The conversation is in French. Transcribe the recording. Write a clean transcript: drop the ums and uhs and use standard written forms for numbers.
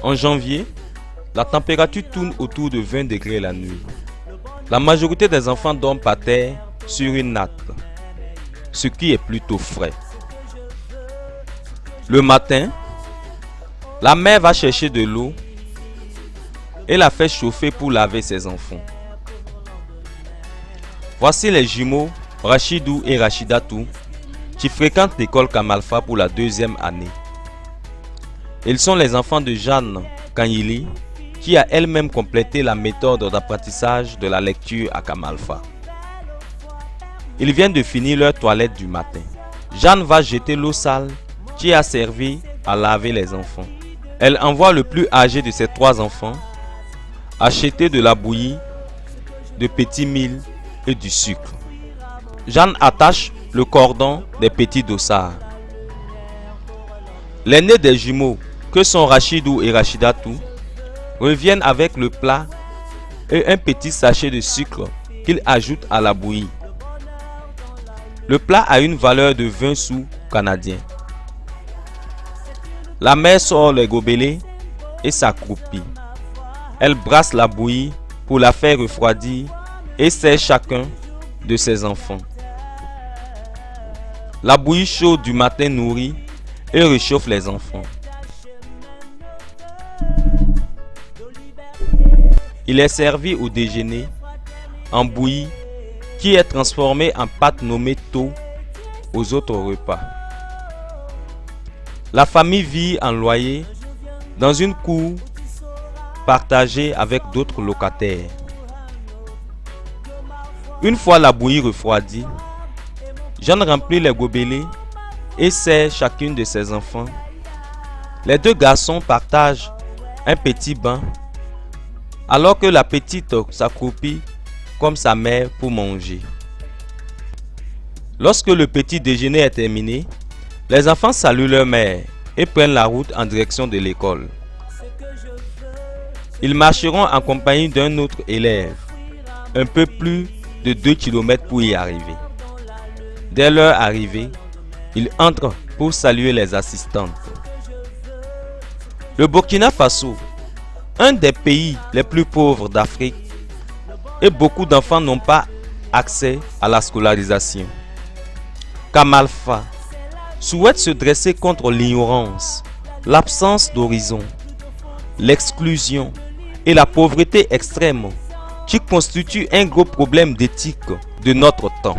En janvier, la température tourne autour de 20 degrés la nuit. La majorité des enfants dorment par terre sur une natte, ce qui est plutôt frais. Le matin, la mère va chercher de l'eau et la fait chauffer pour laver ses enfants. Voici les jumeaux Rachidou et Rachidatou qui fréquentent l'école Kamalfa pour la 2e année. Ils sont les enfants de Jeanne Kanyili qui a elle-même complété la méthode d'apprentissage de la lecture à Kamalfa. Ils viennent de finir leur toilette du matin. Jeanne va jeter l'eau sale qui a servi à laver les enfants. Elle envoie le plus âgé de ses 3 enfants acheter de la bouillie, de petits mil et du sucre. Jeanne attache le cordon des petits dossards. L'aîné des jumeaux, que sont Rachidou et Rachidatou, reviennent avec le plat et un petit sachet de sucre qu'ils ajoutent à la bouillie. Le plat a une valeur de 20 sous canadiens. La mère sort les gobelets et s'accroupit. Elle brasse la bouillie pour la faire refroidir et sert chacun de ses enfants. La bouillie chaude du matin nourrit et réchauffe les enfants. Il est servi au déjeuner en bouillie qui est transformée en pâte nommée tau aux autres repas. La famille vit en loyer dans une cour partagée avec d'autres locataires. Une fois la bouillie refroidie, Jeanne remplit les gobelets et sert chacune de ses enfants. Les 2 garçons partagent un petit banc alors que la petite s'accroupit comme sa mère pour manger. Lorsque le petit déjeuner est terminé, les enfants saluent leur mère et prennent la route en direction de l'école. Ils marcheront en compagnie d'un autre élève, un peu plus de 2 km pour y arriver. Dès leur arrivée, ils entrent pour saluer les assistantes. Le Burkina Faso, un des pays les plus pauvres d'Afrique, et beaucoup d'enfants n'ont pas accès à la scolarisation. Kamalfa souhaite se dresser contre l'ignorance, l'absence d'horizon, l'exclusion et la pauvreté extrême qui constituent un gros problème d'éthique de notre temps.